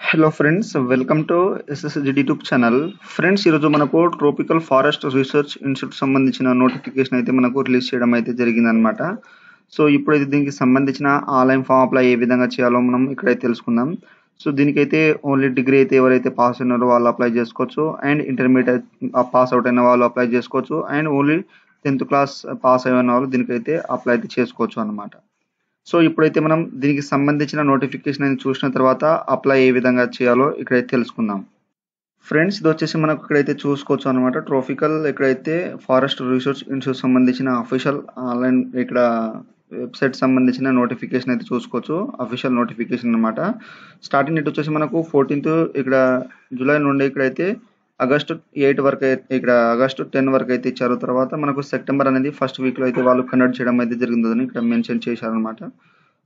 Hello friends, welcome to ఎస్ఎస్జిడి YouTube channel. Friends, ఈరోజు మనకు tropical forest research institute సంబంధించిన notification అయితే మనకు రిలీజ్ చేయడం అయితే జరిగిందనమాట. సో ఇప్పుడైతే దీనికి సంబంధించిన ఆన్లైన్ ఫామ్ అప్లై ఏ విధంగా చేయాలో మనం ఇక్కడైతే తెలుసుకుందాం. సో దీనికైతే ఓన్లీ డిగ్రీ అయితే ఎవరైతే పాస్ అయినారో వాళ్ళు అప్లై చేసుకోవచ్చు, అండ్ ఇంటర్మీడియట్ పాస్ అవుట్ అయిన వాళ్ళు అప్లై చేసుకోవచ్చు, and only 10th class pass అయిన వాళ్ళు దీనికైతే అప్లై అయితే చేసుకోవచ్చు అనమాట. సో ఇప్పుడైతే మనం దీనికి సంబంధించిన నోటిఫికేషన్ అనేది చూసిన తర్వాత అప్లై ఏ విధంగా చేయాలో ఇక్కడైతే తెలుసుకుందాం. ఫ్రెండ్స్, ఇది వచ్చేసి మనకు ఇక్కడైతే చూసుకోవచ్చు అనమాట. ట్రోపికల్ ఇక్కడైతే ఫారెస్ట్ రీసెర్చ్ ఇన్స్టిట్యూట్ సంబంధించిన అఫీషియల్ ఆన్లైన్ ఇక్కడ వెబ్సైట్ సంబంధించిన నోటిఫికేషన్ అయితే చూసుకోవచ్చు. అఫీషియల్ నోటిఫికేషన్ అనమాట. స్టార్టింగ్ డేట్ వచ్చేసి మనకు 14th ఇక్కడ జూలై నుండి ఇక్కడైతే ఆగస్టు 8 వరకు ఇక్కడ ఆగస్టు 10 వరకు అయితే ఇచ్చారు. తర్వాత మనకు సెప్టెంబర్ అనేది ఫస్ట్ వీక్లో అయితే వాళ్ళు కండక్ట్ చేయడం అయితే జరిగిందని ఇక్కడ మెన్షన్ చేశారనమాట.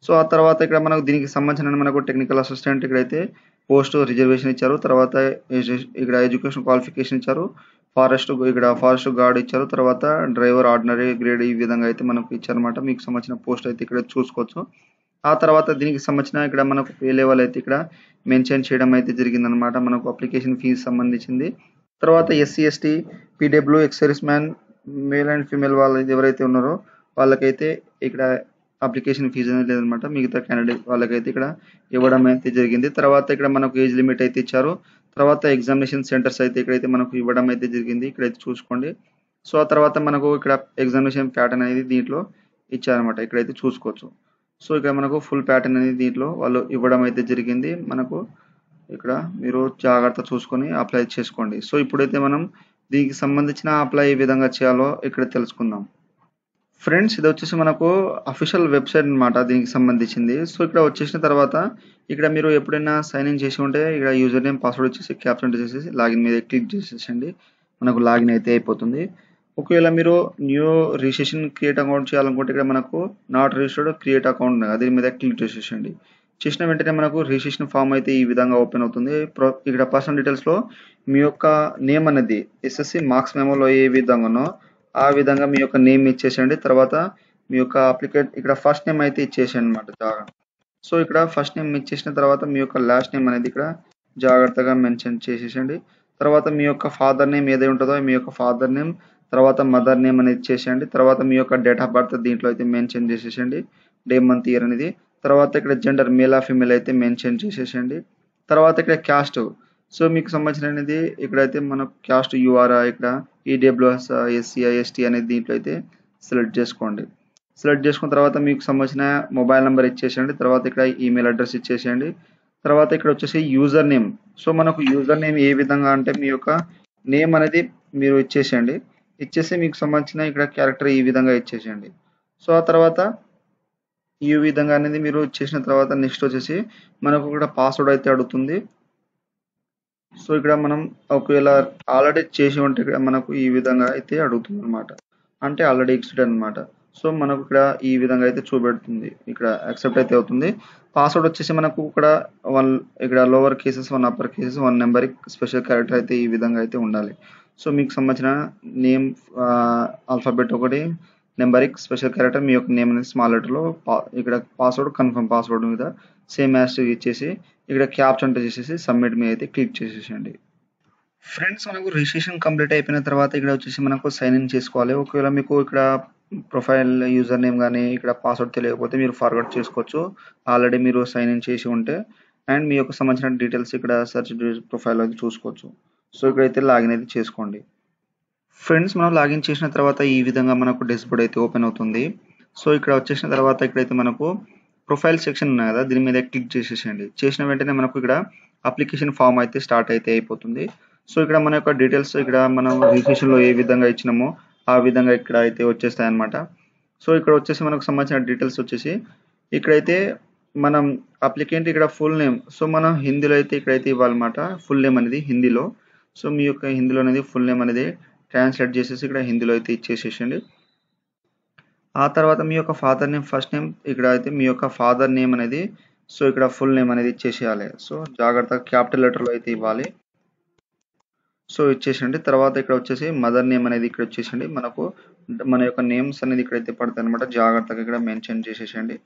సో ఆ తర్వాత ఇక్కడ మనకు దీనికి సంబంధించిన మనకు టెక్నికల్ అసిస్టెంట్ ఇక్కడైతే పోస్ట్ రిజర్వేషన్ ఇచ్చారు. తర్వాత ఇక్కడ ఎడ్యుకేషన్ క్వాలిఫికేషన్ ఇచ్చారు. ఫారెస్ట్ గార్డ్ ఇచ్చారు. తర్వాత డ్రైవర్ ఆర్డినరీ గ్రేడ్ ఈ విధంగా అయితే మనకు ఇచ్చారనమాట. మీకు సంబంధించిన పోస్ట్ అయితే ఇక్కడ చూసుకోవచ్చు. ఆ తర్వాత దీనికి సంబంధించిన ఇక్కడ మనకు పే లెవెల్ అయితే ఇక్కడ మెన్షన్ చేయడం అయితే జరిగిందనమాట. మనకు అప్లికేషన్ ఫీజు సంబంధించింది. తర్వాత SC ST PW ex service man male and female వాళ్ళు ఎవరైతే ఉన్నారో వాళ్ళకైతే ఇక్కడ అప్లికేషన్ ఫీజు అనేది లేదనమాట. మిగతా క్యాండిడేట్ వాళ్ళకైతే ఇక్కడ ఇవ్వడం అయితే జరిగింది. తర్వాత ఇక్కడ మనకు ఏజ్ లిమిట్ అయితే ఇచ్చారు. తర్వాత ఎగ్జామినేషన్ సెంటర్స్ అయితే ఇక్కడైతే మనకు ఇవ్వడం అయితే జరిగింది. ఇక్కడైతే చూసుకోండి. సో ఆ తర్వాత మనకు ఇక్కడ ఎగ్జామినేషన్ ప్యాటర్న్ అనేది దీంట్లో ఇచ్చారనమాట. ఇక్కడైతే చూసుకోవచ్చు. సో ఇక్కడ మనకు ఫుల్ ప్యాటర్న్ అనేది దీంట్లో వాళ్ళు ఇవ్వడం అయితే జరిగింది. మనకు ఇక్కడ మీరు జాగ్రత్త చూసుకొని అప్లై చేసుకోండి. సో ఇప్పుడైతే మనం దీనికి సంబంధించిన అప్లై ఏ విధంగా చేయాలో ఇక్కడ తెలుసుకుందాం. ఫ్రెండ్స్, ఇది వచ్చేసి మనకు అఫీషియల్ వెబ్సైట్ అనమాట దీనికి సంబంధించింది. సో ఇక్కడ వచ్చేసిన తర్వాత ఇక్కడ మీరు ఎప్పుడైనా సైన్ ఇన్ చేసి ఉంటే ఇక్కడ యూజర్ నేమ్ పాస్వర్డ్ వచ్చేసి క్యాప్చర్ చేసేసి లాగిన్ మీద క్లిక్ చేసేసండి. మనకు లాగిన్ అయితే అయిపోతుంది. ఒకవేళ మీరు న్యూ రిజిస్ట్రేషన్ క్రియేట్ అకౌంట్ చేయాలనుకుంటే ఇక్కడ మనకు నాట్ రిజిస్టర్డ్ క్రియేట్ అకౌంట్ దీని మీద క్లిక్ చేసేసండి. చేసిన వెంటనే మనకు రిజిస్ట్రేషన్ ఫామ్ అయితే ఈ విధంగా ఓపెన్ అవుతుంది. ఇక్కడ పర్సనల్ డీటెయిల్స్లో మీ యొక్క నేమ్ అనేది ఎస్ఎస్సి మార్క్స్ మెమోలో ఏ విధంగానో ఆ విధంగా మీ యొక్క నేమ్ ఇచ్చేసేయండి. తర్వాత మీ యొక్క ఇక్కడ ఫస్ట్ నేమ్ అయితే ఇచ్చేసేయండి అనమాట జాగ్రత్త. సో ఇక్కడ ఫస్ట్ నేమ్ ఇచ్చేసిన తర్వాత మీ యొక్క లాస్ట్ నేమ్ అనేది ఇక్కడ జాగ్రత్తగా మెన్షన్ చేసేసండి. తర్వాత మీ యొక్క ఫాదర్ నేమ్ ఏదై ఉంటుందో మీ యొక్క ఫాదర్ నేమ్, తర్వాత మదర్ నేమ్ అనేది ఇచ్చేసేయండి. తర్వాత మీ యొక్క డేట్ ఆఫ్ బర్త్ దీంట్లో అయితే మెన్షన్ చేసేసండి, డే మంత్ ఇయర్ అనేది. తర్వాత ఇక్కడ జెండర్ మేల్ ఆ ఫీమేల్ అయితే మెన్షన్ చేసేసండి. తర్వాత ఇక్కడ క్యాస్ట్, సో మీకు సంబంధించిన అనేది ఇక్కడైతే మనకు క్యాస్ట్ యూఆర్ఆ ఇక్కడ ఈడబ్ల్యూఎస్ ఎస్సీ ఎస్టీ అనేది దీంట్లో అయితే సెలెక్ట్ చేసుకోండి. సెలెక్ట్ చేసుకున్న తర్వాత మీకు సంబంధించిన మొబైల్ నెంబర్ ఇచ్చేసేయండి. తర్వాత ఇక్కడ ఈమెయిల్ అడ్రస్ ఇచ్చేసేయండి. తర్వాత ఇక్కడ వచ్చేసి యూజర్ నేమ్. సో మనకు యూజర్ నేమ్ ఏ విధంగా అంటే మీ యొక్క నేమ్ అనేది మీరు ఇచ్చేసేయండి. ఇచ్చేసి మీకు సంబంధించిన ఇక్కడ క్యారెక్టర్ ఈ విధంగా ఇచ్చేసేయండి. సో ఆ తర్వాత ఈ విధంగా అనేది మీరు ఇచ్చేసిన తర్వాత నెక్స్ట్ వచ్చేసి మనకు ఇక్కడ పాస్వర్డ్ అయితే అడుగుతుంది. సో ఇక్కడ మనం ఒకవేళ ఆల్రెడీ చేసి ఉంటే ఇక్కడ మనకు ఈ విధంగా అయితే అడుగుతుంది అనమాట. అంటే ఆల్రెడీ ఎక్సిడ్ అనమాట. సో మనకు ఇక్కడ ఈ విధంగా అయితే చూపెడుతుంది. ఇక్కడ యాక్సెప్ట్ అయితే అవుతుంది. పాస్వర్డ్ వచ్చేసి మనకు ఇక్కడ lower cases 1 upper cases 1 number special character అయితే ఈ విధంగా అయితే ఉండాలి. సో మీకు సంబంధించిన నేమ్ ఆల్ఫాబెట్ ఒకటి, నెంబరిక్ స్పెషల్ క్యారెక్టర్, మీ యొక్క నేమ్ అనేది స్మాల్ లెటర్లో ఇక్కడ పాస్వర్డ్ కన్ఫర్మ్ పాస్వర్డ్ మీద సేమ్ యాజ్ ఇచ్చేసి ఇక్కడ క్యాప్చర్ చేసేసి సబ్మిట్ మీద అయితే క్లిక్ చేసేసండి. ఫ్రెండ్స్, మనకు రిజిస్ట్రేషన్ కంప్లీట్ అయిపోయిన తర్వాత ఇక్కడ వచ్చేసి మనకు సైన్ ఇన్ చేసుకోవాలి. ఒకవేళ మీకు ఇక్కడ ప్రొఫైల్ యూజర్ నేమ్ కానీ ఇక్కడ పాస్వర్డ్ తెలియకపోతే మీరు ఫార్వర్డ్ చేసుకోవచ్చు. ఆల్రెడీ మీరు సైన్ ఇన్ చేసి ఉంటే అండ్ మీ యొక్క సంబంధించిన డీటెయిల్స్ ఇక్కడ సెర్చ్ ప్రొఫైల్ అయితే చూసుకోవచ్చు. సో ఇక్కడైతే లాగిన్ అయితే చేసుకోండి. ఫ్రెండ్స్, మనం లాగిన్ చేసిన తర్వాత ఈ విధంగా మనకు డాష్బోర్డ్ అయితే ఓపెన్ అవుతుంది. సో ఇక్కడ వచ్చేసిన తర్వాత ఇక్కడైతే మనకు ప్రొఫైల్ సెక్షన్ ఉన్నాయి కదా, దీని మీద క్లిక్ చేసేసండి. చేసిన వెంటనే మనకు ఇక్కడ అప్లికేషన్ ఫామ్ అయితే స్టార్ట్ అయితే అయిపోతుంది. సో ఇక్కడ మన యొక్క డీటెయిల్స్ ఇక్కడ మనం రిజిస్ట్రేషన్లో ఏ విధంగా ఇచ్చినామో ఆ విధంగా ఇక్కడ అయితే వచ్చేస్తాయి అనమాట. సో ఇక్కడ వచ్చేసి మనకు సంబంధించిన డీటెయిల్స్ వచ్చేసి ఇక్కడైతే మనం అప్లికెంట్ ఇక్కడ ఫుల్ నేమ్, సో మనం హిందీలో అయితే ఇక్కడైతే ఇవ్వాలన్నమాట. ఫుల్ నేమ్ అనేది హిందీలో. సో మీ యొక్క హిందీలో అనేది ఫుల్ నేమ్ అనేది ట్రాన్స్లేట్ చేసేసి ఇక్కడ హిందీలో అయితే ఇచ్చేసేసండి. ఆ తర్వాత మీ యొక్క ఫాదర్ నేమ్ ఫస్ట్ నేమ్ ఇక్కడ అయితే మీ యొక్క ఫాదర్ నేమ్ అనేది సో ఇక్కడ ఫుల్ నేమ్ అనేది ఇచ్చేసేయాలి. సో జాగ్రత్తగా క్యాపిటల్ లెటర్లో అయితే ఇవ్వాలి. సో ఇచ్చేసండి. తర్వాత ఇక్కడ వచ్చేసి మదర్ నేమ్ అనేది ఇక్కడ వచ్చేసండి. మనకు మన యొక్క నేమ్స్ అనేది ఇక్కడైతే పడతాయి అనమాట. జాగ్రత్తగా ఇక్కడ మెన్షన్ చేసేసండి.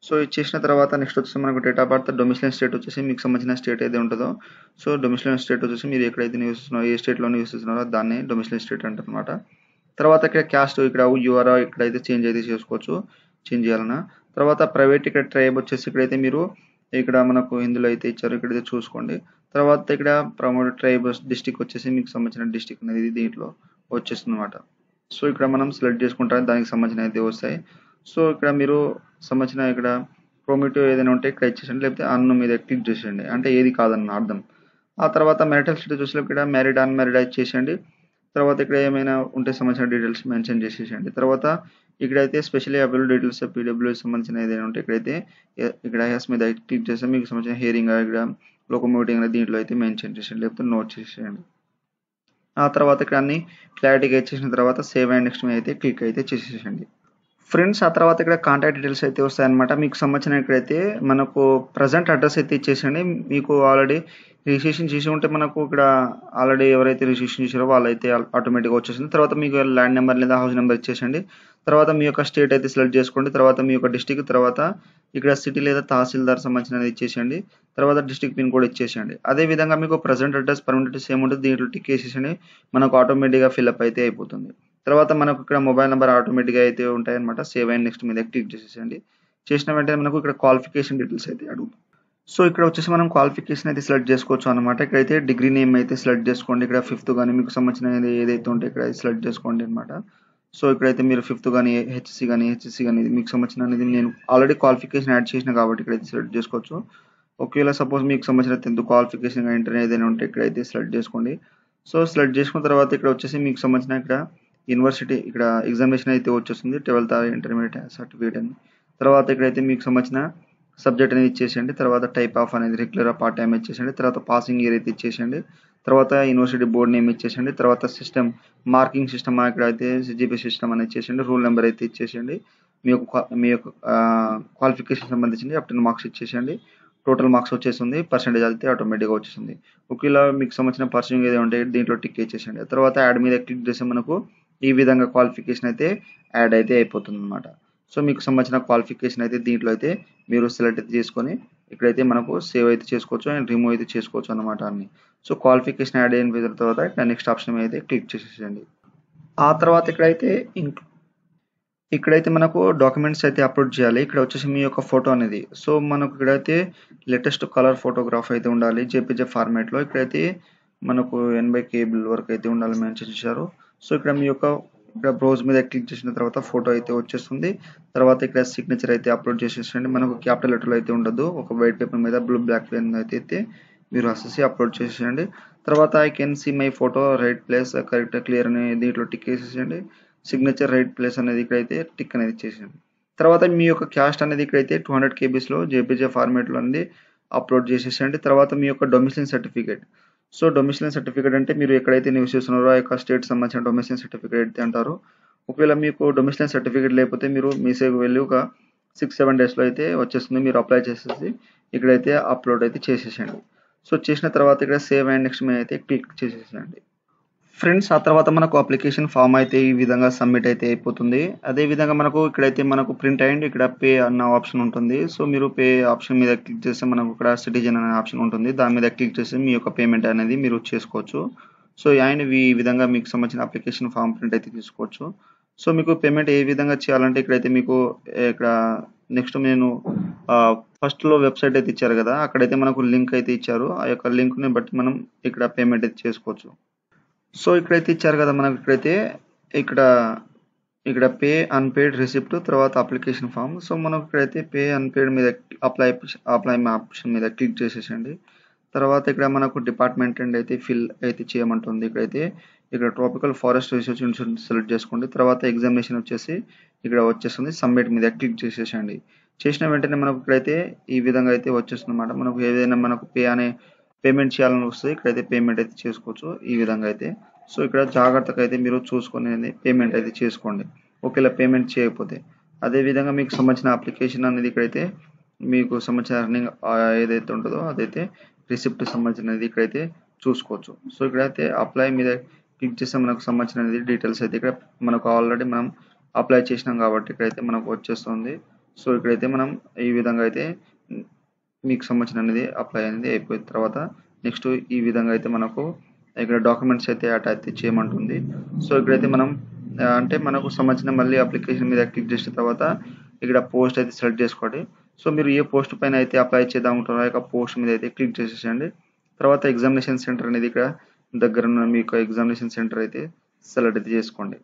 సో ఇది చేసిన తర్వాత నెక్స్ట్ వచ్చేసి మనకు డేట్ ఆఫ్ బర్త్, డొమిసిలైన్ స్టేట్ వచ్చేసి మీకు సంబంధించిన స్టేట్ ఏది ఉంటుందో, సో డొమిసిలైన్ స్టేట్ వచ్చేసి మీరు ఎక్కడైతే నివసిస్తున్నారో, ఏ స్టేట్లో నివసిస్తున్నారో దాన్ని డొమిసిలైన్ స్టేట్ అంటారనమాట. తర్వాత ఇక్కడ క్యాస్ట్ ఇక్కడ యూఆర్ ఇక్కడైతే చేంజ్ అయితే చేసుకోవచ్చు, చేంజ్ చేయాలన్నా. తర్వాత ప్రైవేట్ ఇక్కడ ట్రైబ్ వచ్చేసి ఇక్కడైతే మీరు ఇక్కడ మనకు ఇందులో అయితే ఇచ్చారు, ఇక్కడైతే చూసుకోండి. తర్వాత ఇక్కడ ప్రమోట్ ట్రైబ్ డిస్టిక్ వచ్చేసి మీకు సంబంధించిన డిస్టిక్ అనేది దీంట్లో వచ్చేస్తుంది అనమాట. సో ఇక్కడ మనం సెలెక్ట్ చేసుకుంటాం, దానికి సంబంధించిన అయితే వస్తాయి. సో ఇక్కడ మీరు సంబంధించిన ఇక్కడ ప్రోమిటివ్ ఏదైనా ఉంటే ఇక్కడ ఇచ్చేసండి, లేకపోతే అన్ను మీద క్లిక్ చేసేయండి, అంటే ఏది కాదన్న అర్థం. ఆ తర్వాత మ్యారిటల్ స్టేటస్ చూసి ఇక్కడ మ్యారీడ్ అన్మ్యారీడ్ ఇచ్చేసేయండి. తర్వాత ఇక్కడ ఏమైనా ఉంటే సంబంధించిన డీటెయిల్స్ మెన్షన్ చేసేసేయండి. తర్వాత ఇక్కడైతే స్పెషల్లీ అవైలబుల్ డీటెయిల్స్ పీడబ్ల్యూ సంబంధించిన ఏదైనా ఉంటే ఇక్కడైతే ఇక్కడ ఎస్ మీద క్లిక్ చేస్తే మీకు సంబంధించిన హియరింగ్ ఇక్కడ లోకోమోటింగ్ అనేది దీంట్లో అయితే మెన్షన్ చేసేయండి, లేకపోతే నోట్ చేసేయండి. ఆ తర్వాత ఇక్కడ అన్ని క్లారిటీగా ఇచ్చేసిన తర్వాత సేవ్ అండ్ నెక్స్ట్ మీద అయితే క్లిక్ అయితే చేసేసండి ఫ్రెండ్స్. ఆ తర్వాత ఇక్కడ కాంటాక్ట్ డీటెయిల్స్ అయితే వస్తాయన్నమాట. మీకు సంబంధించిన ఇక్కడైతే మనకు ప్రజెంట్ అడ్రస్ అయితే ఇచ్చేసండి. మీకు ఆల్రెడీ రిజిస్ట్రేషన్ చేసి ఉంటే మనకు ఇక్కడ ఆల్రెడీ ఎవరైతే రిజిస్ట్రేషన్ చేశారో వాళ్ళైతే ఆటోమేటిక్గా వచ్చేసింది. తర్వాత మీకు ల్యాండ్ నెంబర్ లేదా హౌస్ నెంబర్ ఇచ్చేసండి. తర్వాత మీ యొక్క స్టేట్ అయితే సెలెక్ట్ చేసుకోండి. తర్వాత మీ యొక్క డిస్టిక్, తర్వాత ఇక్కడ సిటీ లేదా తహసీల్దార్ సంబంధించినది ఇచ్చేసేయండి. తర్వాత డిస్టిక్ పిన్ కోడ్ ఇచ్చేసేయండి. అదే విధంగా మీకు ప్రజెంట్ అడ్రస్ పర్మనెంట్ అడ్రస్ ఏముంటుంది దీంట్లో టిక్ వేసేసండి, మనకు ఆటోమేటిక్గా ఫిల్అప్ అయితే అయిపోతుంది. తర్వాత మనకు ఇక్కడ మొబైల్ నెంబర్ ఆటోమేటిక్గా అయితే ఉంటాయన్నమాట. సేవ్ అండ్ నెక్స్ట్ మీద క్లిక్ చేసేసండి. చేసిన వెంటనే మనకు ఇక్కడ క్వాలిఫికేషన్ డీటెయిల్స్ అయితే అడుగుతుంది. సో ఇక్కడ వచ్చేసి మనం క్వాలిఫికేషన్ అయితే సెలెక్ట్ చేసుకోవచ్చు అనమాట. ఇక్కడైతే డిగ్రీ నేమ్ అయితే సెలెక్ట్ చేసుకోండి. ఇక్కడ 5th కానీ మీకు సంబంధించిన ఏదైతే ఉంటే ఇక్కడ సెలెక్ట్ చేసుకోండి అనమాట. సో ఇక్కడైతే మీరు 5th కానీ హెచ్ఎస్సి కానీ మీకు సంబంధించిన అనేది నేను ఆల్రెడీ క్వాలిఫికేషన్ యాడ్ చేసిన కాబట్టి ఇక్కడైతే సెలెక్ట్ చేసుకోవచ్చు. ఒకవేళ సపోజ్ మీకు సంబంధించిన 10th క్వాలిఫికేషన్ ఇంటర్నెట్ ఏదైనా ఉంటే ఇక్కడైతే సెలెక్ట్ చేసుకోండి. సో సెలెక్ట్ చేసుకున్న తర్వాత ఇక్కడ వచ్చేసి మీకు సంబంధించిన ఇక్కడ యూనివర్సిటీ ఇక్కడ ఎగ్జామినేషన్ అయితే వచ్చేస్తుంది 12th ఇంటర్మీడియట్ సర్టిఫికేట్ అని. తర్వాత ఇక్కడైతే మీకు సంబంధించిన సబ్జెక్ట్ అనేది ఇచ్చేసేయండి. తర్వాత టైప్ ఆఫ్ అనేది రెగ్యులర్ పార్ట్ టైం ఇచ్చేసండి. తర్వాత పాసింగ్ ఇయర్ అయితే ఇచ్చేసేయండి. తర్వాత యూనివర్సిటీ బోర్డ్ నేమ్ ఇచ్చేసండి. తర్వాత సిస్టమ్ మార్కింగ్ సిస్టమ్ ఇక్కడ అయితే సిజిపి సిస్టమ్ అని ఇచ్చేసండి. రూల్ నెంబర్ అయితే ఇచ్చేసేయండి. మీ యొక్క క్వాలిఫికేషన్ సంబంధించి అప్ టు మార్క్స్ ఇచ్చేసేయండి. టోటల్ మార్క్స్ వచ్చేస్తుంది, పర్సెంటేజ్ అయితే ఆటోమేటిక్గా వచ్చేస్తుంది. ఒకవేళ మీకు సంబంధించిన పర్సనింగ్ ఏదో ఉంటే దీంట్లో టిక్ ఇచ్చేసేయండి. తర్వాత యాడ్ మీద క్లిక్ చేస్తే మనకు ఈ విధంగా క్వాలిఫికేషన్ అయితే యాడ్ అయితే అయిపోతుంది అనమాట. సో మీకు సంబంధించిన క్వాలిఫికేషన్ అయితే దీంట్లో అయితే మీరు సెలెక్ట్ అయితే చేసుకొని ఇక్కడైతే మనకు సేవ్ అయితే చేసుకోవచ్చు అండ్ రిమూవ్ అయితే చేసుకోవచ్చు అనమాట అన్ని. సో క్వాలిఫికేషన్ యాడ్ అయిన తర్వాత ఇక్కడ నెక్స్ట్ ఆప్షన్ మీద అయితే క్లిక్ చేసేసేయండి. ఆ తర్వాత ఇక్కడైతే మనకు డాక్యుమెంట్స్ అయితే అప్లోడ్ చేయాలి. ఇక్కడ వచ్చేసి మీ యొక్క ఫోటో అనేది, సో మనకు ఇక్కడైతే లేటెస్ట్ కలర్ ఫోటోగ్రాఫ్ అయితే ఉండాలి జేపీజే ఫార్మాట్లో. ఇక్కడైతే మనకు 80 KB వరకు అయితే ఉండాలి మెన్షన్ చేశారు. సో ఇక్కడ మీ యొక్క ఇక్కడ బ్రౌజ్ మీద క్లిక్ చేసిన తర్వాత ఫోటో అయితే వచ్చేస్తుంది. తర్వాత ఇక్కడ సిగ్నేచర్ అయితే అప్లోడ్ చేసేసండి. మనకు క్యాపిటల్ లెటర్లో అయితే ఉండదు, ఒక వైట్ పేపర్ మీద బ్లాక్ పెన్ అయితే మీరు రాసేసి అప్లోడ్ చేసేయండి. తర్వాత I can see my photo right place correct clear అని దీంట్లో టిక్ వేసేసేయండి. సిగ్నేచర్ రైట్ ప్లేస్ అనేది ఇక్కడైతే టిక్ అనేది ఇచ్చేసేయండి. తర్వాత మీ యొక్క క్యాస్ట్ అనేది ఇక్కడైతే 200 KBలో జేపీజే ఫార్మాట్లో అనేది అప్లోడ్ చేసేసండి. తర్వాత మీ యొక్క డొమిసిలైన్ సర్టిఫికేట్, సో డొమిసిలైన్ సర్టిఫికేట్ అంటే మీరు ఎక్కడైతే నివసిస్తున్నారో ఆ యొక్క స్టేట్ సంబంధించిన డొమిసిలైన్ సర్టిఫికేట్ అయితే అంటారు. ఒకవేళ మీకు డొమిసిలైన్ సర్టిఫికేట్ లేకపోతే మీరు మీ సేవకు వెళ్ళి ఒక 6-7 డేస్లో అయితే వచ్చేస్తుంది. మీరు అప్లై చేసేసి ఇక్కడైతే అప్లోడ్ అయితే చేసేసండి. సో చేసిన తర్వాత ఇక్కడ సేవ్ అండ్ నెక్స్ట్ మీద అయితే క్లిక్ చేసేసండి ఫ్రెండ్స్. ఆ తర్వాత మనకు అప్లికేషన్ ఫామ్ అయితే ఈ విధంగా సబ్మిట్ అయితే అయిపోతుంది. అదే విధంగా మనకు ఇక్కడైతే మనకు ప్రింట్ అయ్యింది, ఇక్కడ పే అన్న ఆప్షన్ ఉంటుంది. సో మీరు పే ఆప్షన్ మీద క్లిక్ చేస్తే మనకు ఇక్కడ సిటిజన్ అనే ఆప్షన్ ఉంటుంది, దాని మీద క్లిక్ చేసి మీ యొక్క పేమెంట్ అనేది మీరు చేసుకోవచ్చు. సో అండ్ ఈ విధంగా మీకు సంబంధించిన అప్లికేషన్ ఫామ్ ప్రింట్ అయితే తీసుకోవచ్చు. సో మీకు పేమెంట్ ఏ విధంగా చేయాలంటే ఇక్కడైతే మీకు ఇక్కడ నెక్స్ట్ నేను ఫస్ట్లో వెబ్సైట్ అయితే ఇచ్చారు కదా, అక్కడైతే మనకు లింక్ అయితే ఇచ్చారు. ఆ యొక్క లింక్ని బట్టి మనం ఇక్కడ పేమెంట్ అయితే చేసుకోవచ్చు. సో ఇక్కడైతే ఇచ్చారు కదా మనకు ఇక్కడ పే అన్పెయిడ్ రిసిప్ట్ తర్వాత అప్లికేషన్ ఫామ్. సో మనకు ఇక్కడైతే పే అన్పెయిడ్ మీద అప్లై ఆప్షన్ మీద క్లిక్ చేసేసండి. తర్వాత ఇక్కడ మనకు డిపార్ట్మెంట్ అండ్ అయితే ఫిల్ అయితే చేయమంటుంది. ఇక్కడ tropical forest research institute select చేసుకోండి. తర్వాత ఎగ్జామినేషన్ వచ్చేసి ఇక్కడ వచ్చేస్తుంది, సబ్మిట్ మీద క్లిక్ చేసేసండి. చేసిన వెంటనే మనకు ఇక్కడైతే ఈ విధంగా అయితే వచ్చేస్తుంది అన్నమాట. మనకు ఏదైనా మనకు పేమెంట్ చేయాలని వస్తుంది, ఇక్కడైతే పేమెంట్ అయితే చేసుకోవచ్చు ఈ విధంగా అయితే. సో ఇక్కడ జాగ్రత్తగా అయితే మీరు చూసుకొని పేమెంట్ అయితే చేసుకోండి ఒకవేళ పేమెంట్ చేయకపోతే. అదేవిధంగా మీకు సంబంధించిన అప్లికేషన్ అనేది ఇక్కడైతే మీకు సంబంధించిన ఎర్నింగ్ ఏదైతే ఉంటుందో అదైతే రిసిప్ట్ సంబంధించినది ఇక్కడైతే చూసుకోవచ్చు. సో ఇక్కడైతే అప్లై మీద క్లిక్ చేస్తే మనకు సంబంధించిన డీటెయిల్స్ అయితే ఇక్కడ మనకు ఆల్రెడీ మనం అప్లై చేసినాం కాబట్టి ఇక్కడైతే మనకు వచ్చేస్తుంది. సో ఇక్కడైతే మనం ఈ విధంగా అయితే మీకు సంబంధించిన అనేది అప్లై అనేది అయిపోయిన తర్వాత నెక్స్ట్ ఈ విధంగా అయితే మనకు ఇక్కడ డాక్యుమెంట్స్ అయితే అటాచ్ చేయమంటుంది. సో ఇక్కడైతే మనం అంటే మనకు సంబంధించిన మళ్ళీ అప్లికేషన్ మీద క్లిక్ చేసిన తర్వాత ఇక్కడ పోస్ట్ అయితే సెలెక్ట్ చేసుకోండి. సో మీరు ఏ పోస్ట్ పైన అయితే అప్లై చేద్దాం అనుకుంటున్నారో ఆ యొక్క పోస్ట్ మీద అయితే క్లిక్ చేసేసండి. తర్వాత ఎగ్జామినేషన్ సెంటర్ అనేది ఇక్కడ దగ్గర ఉన్న మీ యొక్క ఎగ్జామినేషన్ సెంటర్ అయితే సెలెక్ట్ అయితే చేసుకోండి.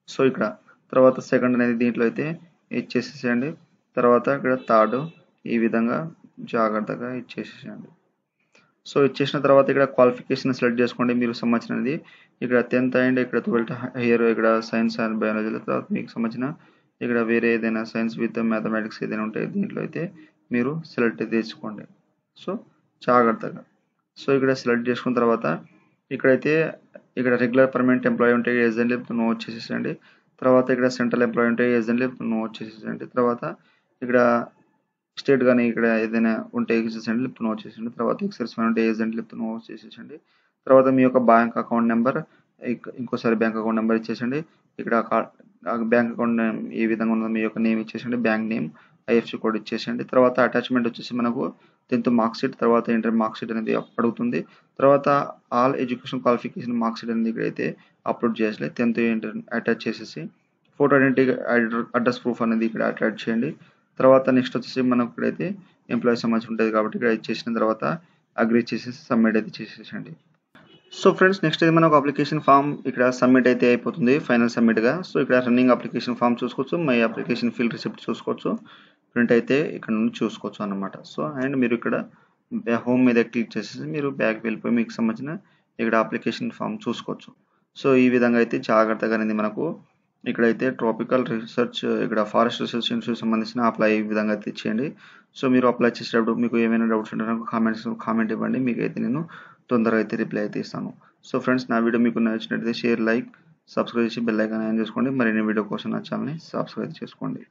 సో ఇక్కడ తర్వాత సెకండ్ అనేది దీంట్లో అయితే ఇచ్చేసేయండి. తర్వాత ఇక్కడ థర్డ్ ఈ విధంగా జాగ్రత్తగా ఇచ్చేసేయండి. సో ఇచ్చేసిన తర్వాత ఇక్కడ క్వాలిఫికేషన్ సెలెక్ట్ చేసుకోండి. మీరు సంబంధించినది ఇక్కడ 10th అండ్ ఇక్కడ 12th హైయర్ ఇక్కడ సైన్స్ అండ్ బయాలజీలో తర్వాత మీకు సంబంధించిన ఇక్కడ వేరే ఏదైనా సైన్స్ విత్ మ్యాథమెటిక్స్ ఏదైనా ఉంటే దీంట్లో అయితే మీరు సెలెక్ట్ చేసుకోండి. సో జాగ్రత్తగా సో ఇక్కడ సెలెక్ట్ చేసుకున్న తర్వాత ఇక్కడైతే ఇక్కడ రెగ్యులర్ పర్మనెంట్ ఎంప్లాయీ ఉంటే ఎస్ అండ్ నో వచ్చేసేసండి. తర్వాత ఇక్కడ సెంట్రల్ ఎంప్లాయీ ఉంటే ఎస్ అండ్ నో వచ్చేసేసండి. తర్వాత ఇక్కడ స్టేట్ కానీ ఇక్కడ ఏదైనా ఉంటే ఎగ్జిస్టెంట్ లిప్ నో వచ్చేసండి. తర్వాత ఎక్సైజ్ ఉంటే ఏజెంట్ లిప్ నో వచ్చేసేసండి. తర్వాత మీ యొక్క బ్యాంక్ అకౌంట్ నెంబర్ ఇంకోసారి బ్యాంక్ అకౌంట్ నెంబర్ ఇచ్చేసండి. ఇక్కడ బ్యాంక్ అకౌంట్ ఏ విధంగా ఉందో మీ యొక్క నేమ్ ఇచ్చేసండి. బ్యాంక్ నేమ్ ఐఎఫ్సి కోడ్ ఇచ్చేసండి. తర్వాత అటాచ్మెంట్ వచ్చేసి మనకు 10th మార్క్ షీట్ తర్వాత ఇంటర్ మార్క్ షీట్ అనేది అడుగుతుంది. తర్వాత all education qualification mark sheet అనేది ఇక్కడైతే అప్లోడ్ చేయాలి. 10th ఇంటర్ అటాచ్ చేసేసి ఫోటో ఐడెంటిటీ అడ్రస్ ప్రూఫ్ అనేది ఇక్కడ అటాచ్ చేయండి. తర్వాత నెక్స్ట్ వచ్చేసి మనకు ఇక్కడైతే ఎంప్లాయీ సంబంధించి ఉంటుంది కాబట్టి ఇక్కడ ఇచ్చేసిన తర్వాత అగ్రీ చేసేసి సబ్మిట్ అయితే చేసేసండి. సో ఫ్రెండ్స్ నెక్స్ట్ అయితే మనకు అప్లికేషన్ ఫామ్ ఇక్కడ సబ్మిట్ అయితే అయిపోతుంది ఫైనల్ సబ్మిట్గా. సో ఇక్కడ రన్నింగ్ అప్లికేషన్ ఫామ్ చూసుకోవచ్చు, మై అప్లికేషన్ ఫిల్ రిసిప్ట్ చూసుకోవచ్చు, ప్రింట్ అయితే ఇక్కడ నుండి చూసుకోవచ్చు అన్నమాట. సో అండ్ మీరు ఇక్కడ హోమ్ మీద క్లిక్ చేసేసి మీరు బ్యాక్ వెళ్ళిపోయి మీకు సంబంధించిన ఇక్కడ అప్లికేషన్ ఫామ్ చూసుకోవచ్చు. సో ఈ విధంగా అయితే జాగ్రత్తగా అనేది మనకు ఇక్కడైతే ట్రాపికల్ రీసెర్చ్ ఇక్కడ ఫారెస్ట్ రీసెర్చ్ ఇన్స్టిట్యూట్ సంబంధించిన అప్లై ఈ విధంగా అయితే చేయండి. సో మీరు అప్లై చేసేటప్పుడు మీకు ఏమైనా డౌట్స్ ఉంటే నాకు కామెంట్ ఇవ్వండి, మీకు అయితే నేను తొందరగా అయితే రిప్లై అయితే ఇస్తాను. సో ఫ్రెండ్స్ నా వీడియో మీకు నచ్చినట్లయితే షేర్, లైక్, సబ్స్క్రైబ్ చేసి బెల్ ఐకాన్ ఆన్ చేసుకోండి. మరిన్ని వీడియో కోసం నా ఛానల్ని సబ్స్క్రైబ్ చేసుకోండి.